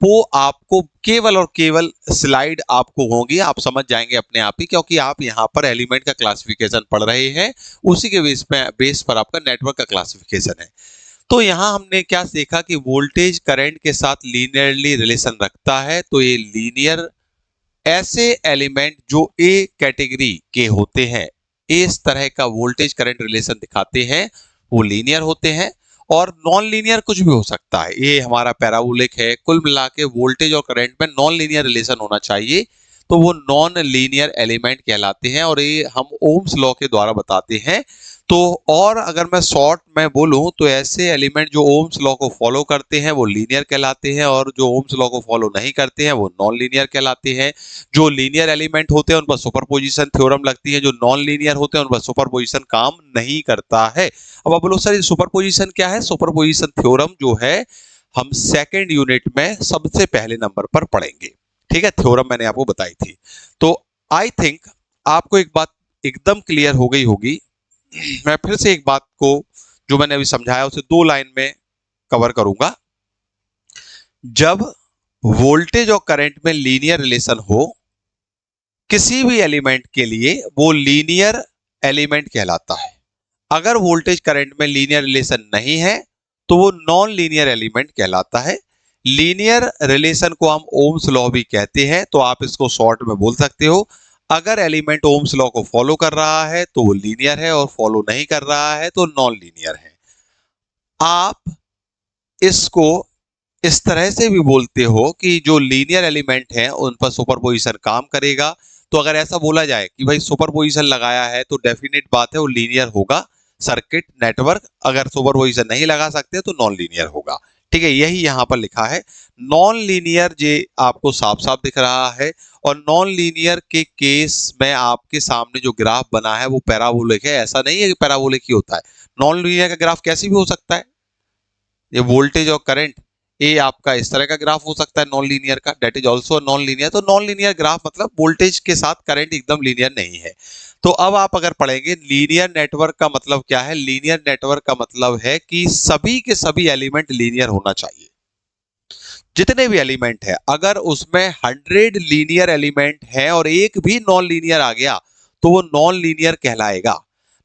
वो आपको केवल और केवल स्लाइड आपको होगी, आप समझ जाएंगे अपने आप ही, क्योंकि आप यहाँ पर एलिमेंट का क्लासिफिकेशन पढ़ रहे हैं, उसी के बेस पर आपका नेटवर्क का क्लासिफिकेशन है। तो यहां हमने क्या देखा कि वोल्टेज करंट के साथ लीनियरली रिलेशन रखता है, तो ये लीनियर ऐसे एलिमेंट जो ए कैटेगरी के होते हैं, इस तरह का वोल्टेज करंट रिलेशन दिखाते हैं, वो लीनियर होते हैं। और नॉन लीनियर कुछ भी हो सकता है, ये हमारा पैराबोलिक है। कुल मिला के वोल्टेज और करंट में नॉन लीनियर रिलेशन होना चाहिए, तो वो नॉन लीनियर एलिमेंट कहलाते हैं, और ये हम ओम्स लॉ के द्वारा बताते हैं। तो और अगर मैं शॉर्ट में बोलूं तो ऐसे एलिमेंट जो ओम्स लॉ को फॉलो करते हैं वो लीनियर कहलाते हैं, और जो ओम्स लॉ को फॉलो नहीं करते हैं वो नॉन लीनियर कहलाते हैं। जो लीनियर एलिमेंट होते हैं उन पर सुपरपोजिशन थ्योरम लगती है, जो नॉन लीनियर होते हैं उन पर सुपरपोजिशन काम नहीं करता है। अब आप बोलो सर ये सुपरपोजिशन क्या है? सुपरपोजिशन थ्योरम जो है हम सेकेंड यूनिट में सबसे पहले नंबर पर पढ़ेंगे। ठीक है, थ्योरम मैंने आपको बताई थी। तो आई थिंक आपको एक बात एकदम क्लियर हो गई होगी। मैं फिर से एक बात को जो मैंने अभी समझाया उसे दो लाइन में कवर करूंगा। जब वोल्टेज और करंट में लीनियर रिलेशन हो किसी भी एलिमेंट के लिए, वो लीनियर एलिमेंट कहलाता है। अगर वोल्टेज करंट में लीनियर रिलेशन नहीं है तो वो नॉन लीनियर एलिमेंट कहलाता है। लीनियर रिलेशन को हम ओम्स लॉ भी कहते हैं, तो आप इसको शॉर्ट में बोल सकते हो, अगर एलिमेंट ओम्स लॉ को फॉलो कर रहा है तो वो लीनियर है, और फॉलो नहीं कर रहा है तो नॉन लीनियर है। आप इसको इस तरह से भी बोलते हो कि जो लीनियर एलिमेंट हैं उन पर सुपरपोजिशन काम करेगा। तो अगर ऐसा बोला जाए कि भाई सुपरपोजिशन लगाया है तो डेफिनेट बात है वो लीनियर होगा सर्किट नेटवर्क, अगर सुपरपोजिशन नहीं लगा सकते तो नॉन लीनियर होगा। ठीक है, यही यहां पर लिखा है। नॉन लीनियर जे आपको साफ साफ दिख रहा है, और नॉन लीनियर के केस में आपके सामने जो ग्राफ बना है वो पैराबोलिक है। ऐसा नहीं है कि पैराबोलिक ही होता है, नॉन लीनियर का ग्राफ कैसे भी हो सकता है। ये वोल्टेज और करंट, ये आपका इस तरह का ग्राफ हो सकता है नॉन लीनियर का, that is also known linear. तो नॉन लीनियर ग्राफ मतलब वोल्टेज के साथ करंट एकदम लीनियर नहीं है। तो अब आप अगर पढ़ेंगे लीनियर नेटवर्क का मतलब क्या है, लीनियर नेटवर्क का मतलब है कि सभी के सभी एलिमेंट लीनियर होना चाहिए। जितने भी एलिमेंट है, अगर उसमें 100 लीनियर एलिमेंट है और एक भी नॉन लीनियर आ गया तो वो नॉन लीनियर कहलाएगा।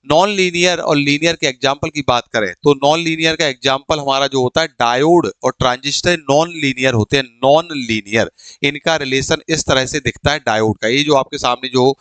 नॉन लीनियर और लीनियर के एग्जाम्पल की बात करें तो नॉन लीनियर का एग्जाम्पल हमारा जो होता है डायोड और ट्रांजिस्टर नॉन लीनियर होते हैं। नॉन लीनियर इनका रिलेशन इस तरह से दिखता है डायोड का। ये जो आपके सामने जो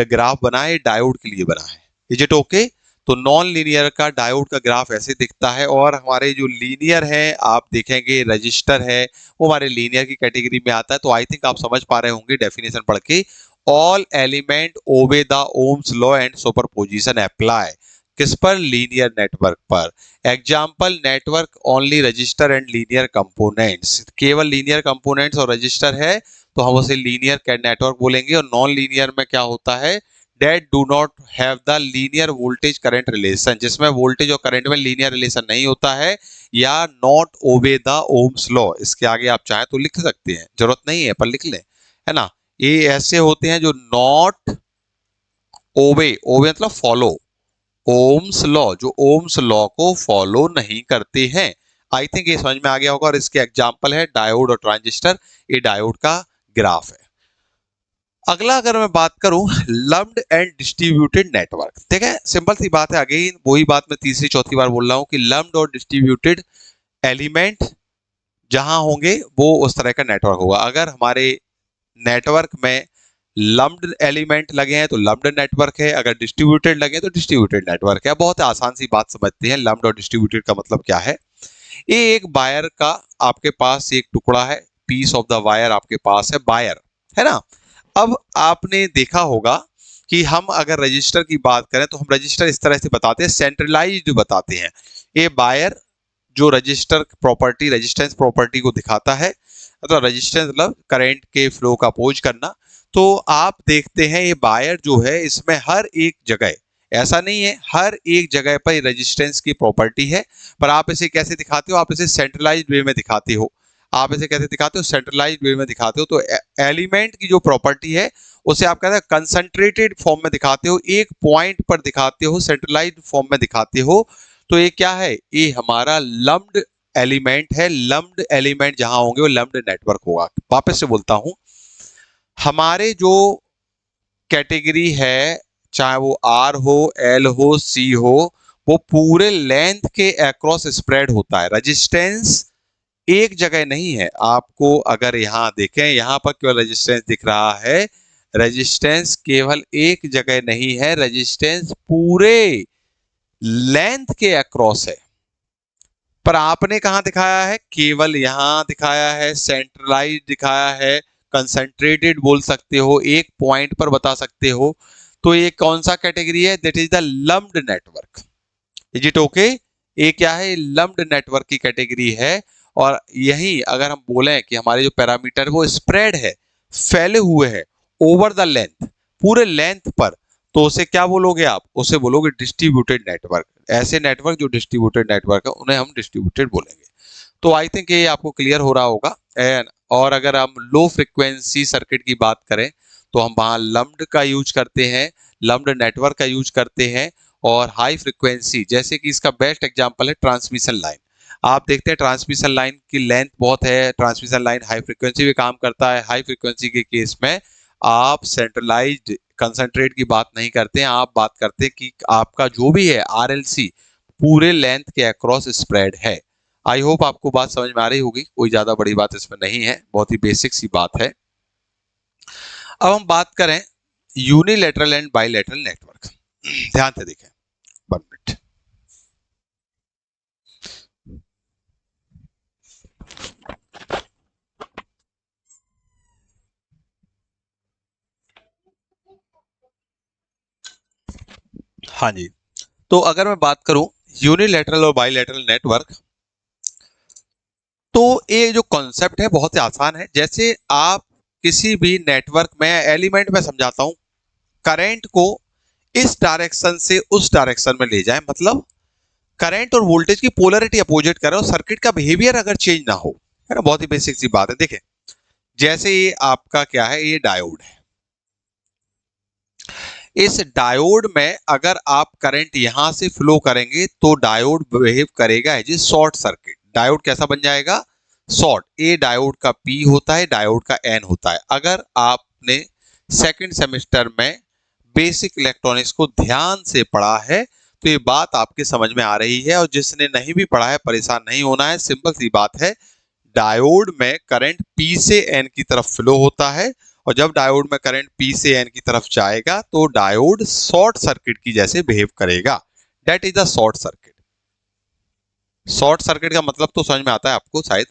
ग्राफ बना है डायोड के लिए बना है। Is it okay? तो नॉन लीनियर का डायोड का ग्राफ ऐसे दिखता है, और हमारे जो लीनियर है आप देखेंगे रजिस्टर है वो हमारे लीनियर की कैटेगरी में आता है। तो आई थिंक आप समझ पा रहे होंगे डेफिनेशन पढ़ के, all element obey the Ohm's law and superposition apply. किस पर? लीनियर नेटवर्क पर। Example network only register and linear components, केवल लीनियर कंपोनेंट्स और रजिस्टर है तो हम उसे लीनियर नेटवर्क बोलेंगे। और नॉन लीनियर में क्या होता है, that do not have the linear voltage current relation, जिसमें वोल्टेज और करंट में लीनियर रिलेशन नहीं होता है, या not obey the Ohm's law. इसके आगे आप चाहे तो लिख सकते हैं, जरूरत नहीं है पर लिख लें, है ना। ये ऐसे होते हैं जो नॉट ओबे, ओबे मतलब फॉलो, ओम्स लॉ, जो ओम्स लॉ को फॉलो नहीं करते हैं। आई थिंक ये समझ में आ गया होगा। और इसके एग्जाम्पल है डायोड और ट्रांजिस्टर, ये डायोड का ग्राफ है। अगला अगर मैं बात करूं लम्प्ड एंड डिस्ट्रीब्यूटेड नेटवर्क, ठीक है, सिंपल सी बात है, अगेन वही बात मैं तीसरी चौथी बार बोल रहा हूं कि लम्प्ड और डिस्ट्रीब्यूटेड एलिमेंट जहां होंगे वो उस तरह का नेटवर्क होगा। अगर हमारे नेटवर्क में लम्प्ड एलिमेंट लगे हैं तो लम्प्ड नेटवर्क है, अगर डिस्ट्रीब्यूटेड लगे तो डिस्ट्रीब्यूटेड नेटवर्क है। बहुत आसान सी बात समझते हैं, लम्प्ड और डिस्ट्रीब्यूटेड का मतलब क्या है। ये एक वायर का आपके पास एक टुकड़ा है, पीस ऑफ द वायर आपके पास है, वायर है ना। अब आपने देखा होगा कि हम अगर रजिस्टर की बात करें तो हम रजिस्टर इस तरह से बताते हैं, सेंट्रलाइज्ड बताते हैं। ये वायर जो रजिस्टर प्रॉपर्टी, रेजिस्टेंस प्रॉपर्टी को दिखाता है, तो रेजिस्टेंस मतलब करंट के फ्लो का अपोज करना। तो आप देखते हैं ये वायर जो है इसमें हर एक जगह, ऐसा नहीं है हर एक जगह पर रेजिस्टेंस की प्रॉपर्टी है, पर आप इसे कैसे दिखाते हो, आप इसे सेंट्रलाइज्ड वे में दिखाते हो। आप इसे कैसे दिखाते हो, सेंट्रलाइज्ड वे में दिखाते हो। तो एलिमेंट की जो प्रॉपर्टी है उसे आप कहते हैं कंसंट्रेटेड फॉर्म में दिखाते हो, एक पॉइंट पर दिखाते हो, सेंट्रलाइज्ड फॉर्म में दिखाते हो। तो ये क्या है, ये हमारा लम्प्ड एलिमेंट है। लम्प्ड एलिमेंट जहां होंगे वो लम्प्ड नेटवर्क होगा। वापस से बोलता हूं, हमारे जो कैटेगरी है, चाहे वो आर हो, एल हो, सी हो, वो पूरे लेंथ के अक्रॉस स्प्रेड होता है। रेजिस्टेंस एक जगह नहीं है। आपको अगर यहां देखें, यहां पर केवल रेजिस्टेंस दिख रहा है, रेजिस्टेंस केवल एक जगह नहीं है, रेजिस्टेंस पूरे लेंथ के अक्रॉस है। पर आपने कहां दिखाया है, केवल यहां दिखाया है, सेंट्रलाइज दिखाया है, कंसंट्रेटेड बोल सकते हो, एक पॉइंट पर बता सकते हो। तो ये कौन सा कैटेगरी है, that is the lumped network. Is it okay? ये क्या है, लम्प्ड नेटवर्क की कैटेगरी है। और यही अगर हम बोलें कि हमारे जो पैरामीटर वो स्प्रेड है, फैले हुए हैं ओवर द लेंथ, पूरे लेंथ पर, तो उसे क्या बोलोगे आप, उसे बोलोगे डिस्ट्रीब्यूटेड नेटवर्क। ऐसे नेटवर्क जो डिस्ट्रीब्यूटेड नेटवर्क है उन्हें हम डिस्ट्रीब्यूटेड बोलेंगे। तो आई थिंक ये आपको क्लियर हो रहा होगा। एंड और अगर हम लो फ्रिक्वेंसी सर्किट की बात करें तो हम वहां लम्प्ड का यूज करते हैं, लम्प्ड नेटवर्क का यूज करते हैं। और हाई फ्रिक्वेंसी, जैसे कि इसका बेस्ट एग्जांपल है ट्रांसमिशन लाइन। आप देखते हैं ट्रांसमिशन लाइन की लेंथ बहुत है, ट्रांसमिशन लाइन हाई फ्रिक्वेंसी पे काम करता है। हाई फ्रिक्वेंसी के केस में आप सेंट्रलाइज्ड कंसंट्रेट की बात नहीं करते हैं, आप बात करते हैं कि आपका जो भी है आरएलसी पूरे लेंथ के अक्रॉस स्प्रेड है। आई होप आपको बात समझ में आ रही होगी, कोई ज्यादा बड़ी बात इसमें नहीं है, बहुत ही बेसिक सी बात है। अब हम बात करें यूनिलेटरल एंड बाइलेटरल नेटवर्क। ध्यान से देखें, 1 मिनट। हाँ जी, तो अगर मैं बात करूं यूनिलेटरल और बाइलेटरल नेटवर्क, तो ये जो कॉन्सेप्ट है बहुत ही आसान है। जैसे आप किसी भी नेटवर्क में एलिमेंट में समझाता हूं, करंट को इस डायरेक्शन से उस डायरेक्शन में ले जाए, मतलब करंट और वोल्टेज की पोलरिटी अपोजिट करें और सर्किट का बिहेवियर अगर चेंज ना हो, है ना, बहुत ही बेसिक सी बात है। देखें, जैसे ये आपका क्या है, ये डायोड है। इस डायोड में अगर आप करंट यहां से फ्लो करेंगे तो डायोड बिहेव करेगा as a short circuit. Diode कैसा बन जाएगा, शॉर्ट। ए डायोड का पी होता है, डायोड का एन होता है। अगर आपने सेकंड सेमेस्टर में बेसिक इलेक्ट्रॉनिक्स को ध्यान से पढ़ा है तो ये बात आपके समझ में आ रही है। और जिसने नहीं भी पढ़ा है परेशान नहीं होना है, सिंपल सी बात है। डायोड में करंट पी से एन की तरफ फ्लो होता है, और जब डायोड में करंट पी से एन की तरफ जाएगा तो डायोड शॉर्ट सर्किट की जैसे बिहेव करेगा। That is the short circuit. Short circuit का मतलब तो समझ में आता है आपको शायद।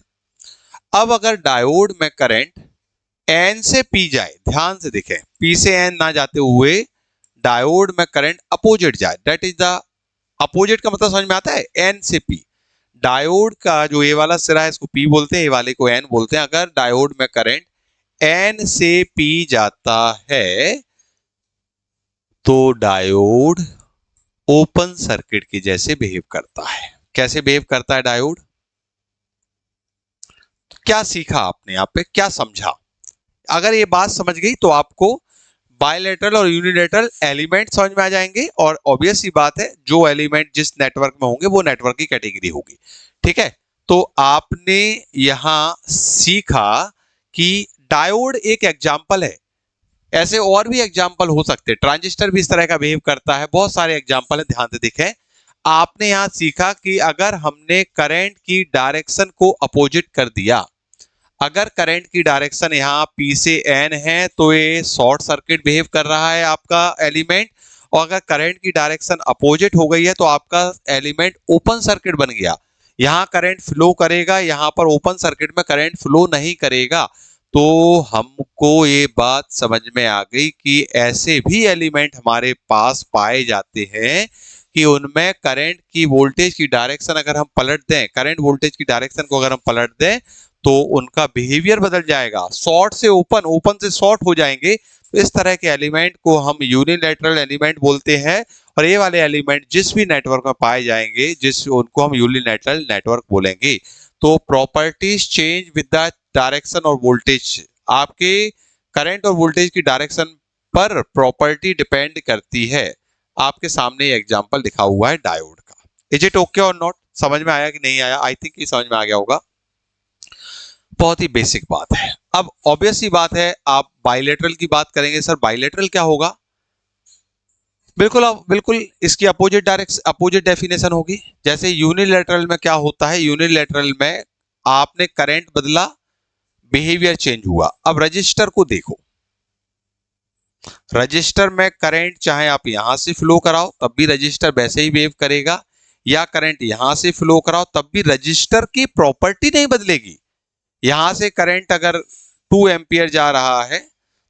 अब अगर डायोड में करंट एन से पी जाए, ध्यान से देखें, पी से एन ना जाते हुए डायोड में करंट अपोजिट जाए, दैट इज द अपोजिट का मतलब समझ में आता है, एन से पी। डायोड का जो ये वाला सिरा है इसको पी बोलते हैं, ये वाले को एन बोलते हैं। अगर डायोड में करंट एन से पी जाता है तो डायोड ओपन सर्किट की जैसे बिहेव करता है। कैसे बिहेव करता है डायोड, तो क्या सीखा आपने यहाँ पे, क्या समझा? अगर ये बात समझ गई तो आपको बायलेटरल और यूनिलेटरल एलिमेंट समझ में आ जाएंगे, और ऑब्वियस सी बात है जो एलिमेंट जिस नेटवर्क में होंगे वो नेटवर्क की कैटेगरी होगी। ठीक है, तो आपने यहां सीखा कि डायोड एक एग्जाम्पल है। ऐसे और भी एग्जाम्पल हो सकते हैं। ट्रांजिस्टर भी इस तरह का बिहेव करता है, बहुत सारे एग्जाम्पल है, ध्यान से देखें। आपने यहां सीखा कि अगर हमने करंट की डायरेक्शन को अपोजिट कर दिया, अगर करंट की डायरेक्शन यहाँ P से N है तो ये शॉर्ट सर्किट बिहेव कर रहा है आपका एलिमेंट, और अगर करंट की डायरेक्शन अपोजिट हो गई है तो आपका एलिमेंट ओपन सर्किट बन गया। यहाँ करंट फ्लो करेगा, यहाँ पर ओपन सर्किट में करंट फ्लो नहीं करेगा। तो हमको ये बात समझ में आ गई कि ऐसे भी एलिमेंट हमारे पास पाए जाते हैं कि उनमें करंट की वोल्टेज की डायरेक्शन अगर हम पलट दें, करंट वोल्टेज की डायरेक्शन को अगर हम पलट दें तो उनका बिहेवियर बदल जाएगा, शॉर्ट से ओपन, ओपन से शॉर्ट हो जाएंगे। तो इस तरह के एलिमेंट को हम यूनिलैटरल एलिमेंट बोलते हैं, और ये वाले एलिमेंट जिस भी नेटवर्क में पाए जाएंगे जिस उनको हम यूनिलैटरल नेटवर्क बोलेंगे। तो properties change with the direction और वोल्टेज, आपके करंट और वोल्टेज की डायरेक्शन पर प्रॉपर्टी डिपेंड करती है। आपके सामने एग्जांपल दिखा हुआ है डायोड का। इज इट ओके और नॉट? समझ में आया कि नहीं आया? आई थिंक ये समझ में आ गया होगा। बहुत ही बेसिक बात है। अब ऑब्वियस सी बात है, आप बाइलेटरल की बात करेंगे, सर बाइलेटरल क्या होगा? बिल्कुल बिल्कुल इसकी अपोजिट डायरेक्शन, अपोजिट डेफिनेशन होगी। जैसे यूनिलैटरल में क्या होता है, यूनिलैटरल में आपने करंट बदला, बिहेवियर चेंज हुआ। अब रजिस्टर को देखो, रजिस्टर में करंट चाहे आप यहां से फ्लो कराओ तब भी रजिस्टर वैसे ही बिहेव करेगा, या करंट यहां से फ्लो कराओ तब भी रजिस्टर की प्रॉपर्टी नहीं बदलेगी। यहां से करंट अगर 2 एम्पियर जा रहा है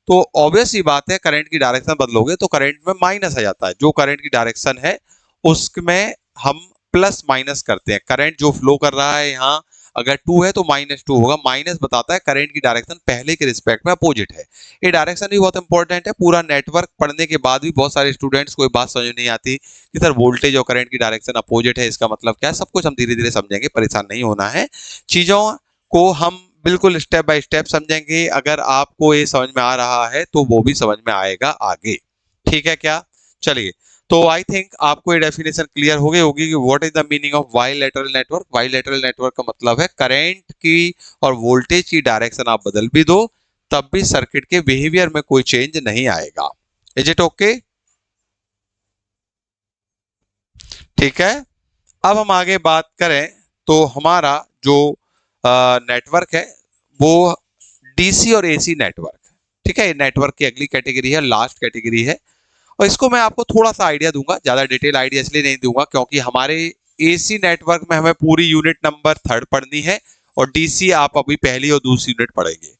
तो ऑब्वियस ही बात है करंट की डायरेक्शन बदलोगे तो करंट में माइनस आ जाता है। जो करंट की डायरेक्शन है उसमें हम प्लस माइनस करते हैं। करंट जो फ्लो कर रहा है यहाँ अगर 2 है तो -2 होगा। माइनस बताता है करंट की डायरेक्शन पहले के रिस्पेक्ट में अपोजिट है। ये डायरेक्शन भी बहुत इंपॉर्टेंट है। पूरा नेटवर्क पढ़ने के बाद भी बहुत सारे स्टूडेंट्स को ये बात समझ नहीं आती कि सर वोल्टेज और करंट की डायरेक्शन अपोजिट है, इसका मतलब क्या है? सब कुछ हम धीरे धीरे समझेंगे, परेशान नहीं होना है। चीजों को हम बिल्कुल स्टेप बाय स्टेप समझेंगे। अगर आपको ये समझ में आ रहा है तो वो भी समझ में आएगा आगे, ठीक है क्या? चलिए, तो आई थिंक आपको ये डेफिनेशन क्लियर हो गई होगी कि what is the meaning of bilateral network. Bilateral network का मतलब है करंट की और वोल्टेज की डायरेक्शन आप बदल भी दो तब भी सर्किट के बिहेवियर में कोई चेंज नहीं आएगा। Is it okay? ठीक है। अब हम आगे बात करें तो हमारा जो नेटवर्क है वो डीसी और एसी नेटवर्क, ठीक है। नेटवर्क की अगली कैटेगरी है, लास्ट कैटेगरी है, और इसको मैं आपको थोड़ा सा आइडिया दूंगा, ज्यादा डिटेल आइडिया इसलिए नहीं दूंगा क्योंकि हमारे एसी नेटवर्क में हमें पूरी यूनिट नंबर 3 पढ़नी है और डीसी आप अभी पहली और दूसरी यूनिट पढ़ेंगे।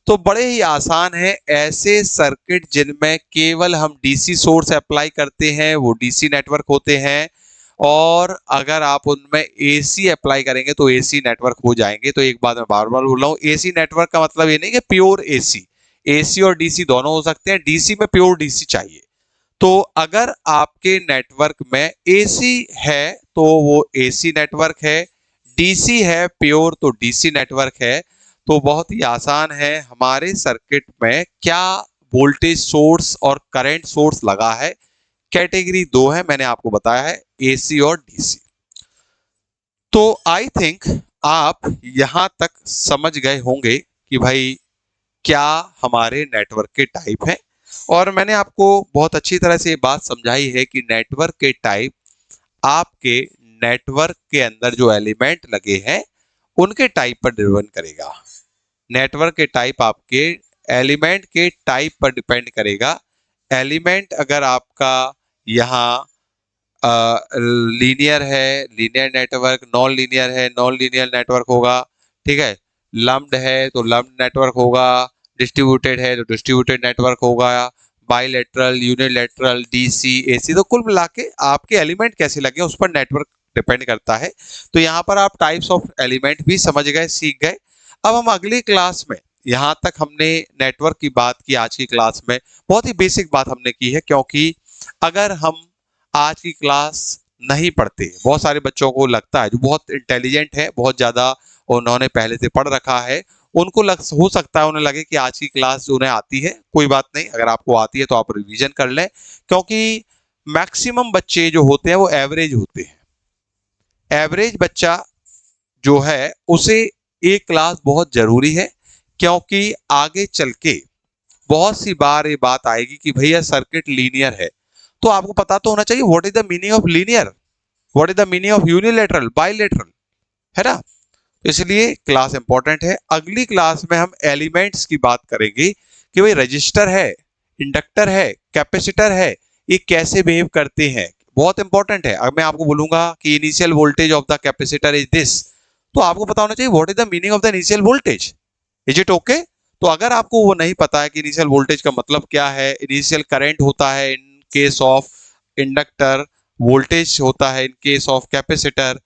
तो बड़े ही आसान है, ऐसे सर्किट जिनमें केवल हम डीसी सोर्स अप्लाई करते हैं वो डीसी नेटवर्क होते हैं, और अगर आप उनमें एसी अप्लाई करेंगे तो एसी नेटवर्क हो जाएंगे। तो एक बात मैं बार बार बोल रहा हूँ, एसी नेटवर्क का मतलब ये नहीं कि प्योर एसी, एसी और डीसी दोनों हो सकते हैं, डीसी में प्योर डीसी चाहिए। तो अगर आपके नेटवर्क में एसी है तो वो एसी नेटवर्क है, डीसी है प्योर तो डीसी नेटवर्क है। तो बहुत ही आसान है, हमारे सर्किट में क्या वोल्टेज सोर्स और करंट सोर्स लगा है, कैटेगरी 2 है, मैंने आपको बताया है एसी और डीसी। तो आई थिंक आप यहां तक समझ गए होंगे कि भाई क्या हमारे नेटवर्क के टाइप है, और मैंने आपको बहुत अच्छी तरह से ये बात समझाई है कि नेटवर्क के टाइप आपके नेटवर्क के अंदर जो एलिमेंट लगे हैं उनके टाइप पर डिपेंड करेगा। नेटवर्क के टाइप आपके एलिमेंट के टाइप पर डिपेंड करेगा। एलिमेंट अगर आपका यहाँ लीनियर है, लीनियर नेटवर्क, नॉन लीनियर है, नॉन लीनियर नेटवर्क होगा, ठीक है। लम्प्ड है तो लम्प्ड नेटवर्क होगा, डिस्ट्रीब्यूटेड है तो डिस्ट्रीब्यूटेड नेटवर्क होगा, बाइलेटरल, यूनिलैटरल, डीसी, एसी। तो कुल मिला के आपके एलिमेंट कैसे लगे उस पर नेटवर्क डिपेंड करता है। तो यहाँ पर आप टाइप्स ऑफ एलिमेंट भी समझ गए, सीख गए। अब हम अगली क्लास में, यहाँ तक हमने नेटवर्क की बात की आज की क्लास में, बहुत ही बेसिक बात हमने की है, क्योंकि अगर हम आज की क्लास नहीं पढ़ते, बहुत सारे बच्चों को लगता है जो बहुत इंटेलिजेंट है, बहुत ज्यादा उन्होंने पहले से पढ़ रखा है, उनको हो सकता है उन्हें लगे कि आज की क्लास जो उन्हें आती है, कोई बात नहीं, अगर आपको आती है तो आप रिवीजन कर लें, क्योंकि मैक्सिमम बच्चे जो होते हैं वो एवरेज होते हैं। एवरेज बच्चा जो है उसे एक क्लास बहुत जरूरी है, क्योंकि आगे चल के बहुत सी बार ये बात आएगी कि भैया सर्किट लीनियर है, तो आपको पता तो होना चाहिए what is the meaning of linear, what is the meaning of unilateral, bilateral, है ना। इसलिए क्लास इंपॉर्टेंट है। अगली क्लास में हम एलिमेंट्स की बात करेंगे कि भाई रजिस्टर है, इंडक्टर है, कैपेसिटर है, ये कैसे बिहेव करते हैं, बहुत इंपॉर्टेंट है। अगर मैं आपको बोलूंगा कि initial voltage of the capacitor is this, तो आपको पता होना चाहिए what is the meaning of the initial voltage. Is it okay? तो अगर आपको वो नहीं पता है कि इनिशियल वोल्टेज का मतलब क्या है, इनिशियल करंट होता है in case of inductor, voltage होता है in case of capacitor,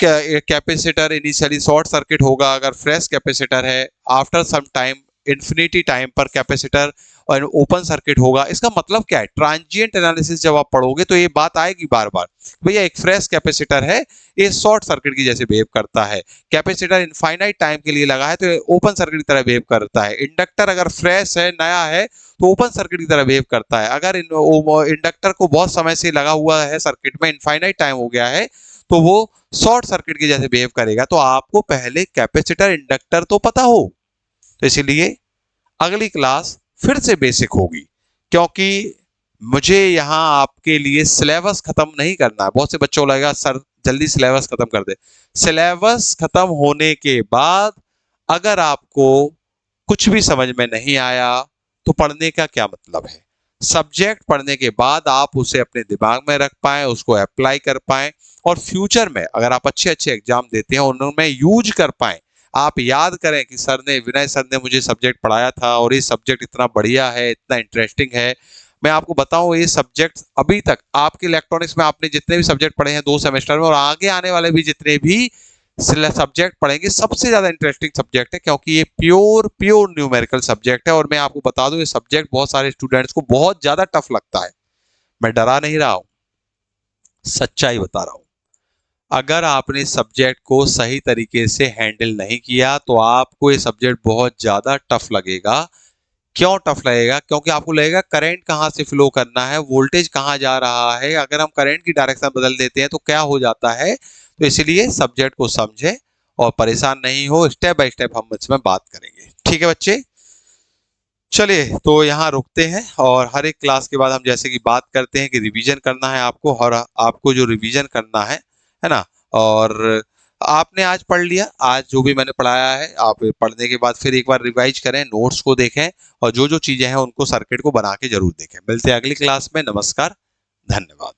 capacitor initially short circuit होगा अगर फ्रेश कैपेसिटर है, after some time infinity time पर कैपेसिटर और ओपन सर्किट होगा। इसका मतलब क्या है, ट्रांजिएंट एनालिसिस जब आप पढ़ोगे तो ये बात आएगी बार बार, भैया एक फ्रेश कैपेसिटर है, ये शॉर्ट सर्किट की जैसे बिहेव करता है, कैपेसिटर इनफाइनाइट टाइम के लिए लगा है तो ओपन सर्किट की तरह बिहेव करता है, इंडक्टर अगर फ्रेश है, नया है, तो ओपन सर्किट की तरह बिहेव करता है, अगर इंडक्टर को बहुत समय से लगा हुआ है सर्किट में, इनफाइनाइट टाइम हो गया है, तो वो शॉर्ट सर्किट के जैसे बिहेव करेगा। तो आपको पहले कैपेसिटर इंडक्टर तो पता हो, तो इसीलिए अगली क्लास फिर से बेसिक होगी, क्योंकि मुझे यहाँ आपके लिए सिलेबस खत्म नहीं करना है। बहुत से बच्चों को लगेगा सर जल्दी सिलेबस खत्म कर दे। सिलेबस खत्म होने के बाद अगर आपको कुछ भी समझ में नहीं आया तो पढ़ने का क्या मतलब है। सब्जेक्ट पढ़ने के बाद आप उसे अपने दिमाग में रख पाए, उसको अप्लाई कर पाए, और फ्यूचर में अगर आप अच्छे अच्छे एग्जाम देते हैं उनमें यूज कर पाए। आप याद करें कि सर ने, विनय सर ने मुझे सब्जेक्ट पढ़ाया था और ये सब्जेक्ट इतना बढ़िया है, इतना इंटरेस्टिंग है। मैं आपको बताऊं ये सब्जेक्ट अभी तक आपके इलेक्ट्रॉनिक्स में आपने जितने भी सब्जेक्ट पढ़े हैं 2 सेमेस्टर में, और आगे आने वाले भी जितने भी सब्जेक्ट पढ़ेंगे, सबसे ज्यादा इंटरेस्टिंग सब्जेक्ट है, क्योंकि ये प्योर प्योर न्यूमेरिकल सब्जेक्ट है। और मैं आपको बता दूं ये सब्जेक्ट बहुत सारे स्टूडेंट्स को बहुत ज्यादा टफ लगता है। मैं डरा नहीं रहा हूं, सच्चाई बता रहा हूं। अगर आपने सब्जेक्ट को सही तरीके से हैंडल नहीं किया तो आपको ये सब्जेक्ट बहुत ज्यादा टफ लगेगा। क्यों टफ लगेगा? क्योंकि आपको लगेगा करंट कहाँ से फ्लो करना है, वोल्टेज कहाँ जा रहा है, अगर हम करंट की डायरेक्शन बदल देते हैं तो क्या हो जाता है। तो इसलिए सब्जेक्ट को समझें और परेशान नहीं हो, स्टेप बाय स्टेप हम इसमें बात करेंगे। ठीक है बच्चे, चलिए तो यहाँ रुकते हैं, और हर एक क्लास के बाद हम जैसे कि बात करते हैं कि रिवीजन करना है आपको, और आपको जो रिवीजन करना है ना। और आपने आज पढ़ लिया, आज जो भी मैंने पढ़ाया है आप पढ़ने के बाद फिर एक बार रिवाइज करें, नोट्स को देखें, और जो जो चीजें हैं उनको सर्किट को बना के जरूर देखें। मिलते हैं अगली क्लास में। नमस्कार, धन्यवाद।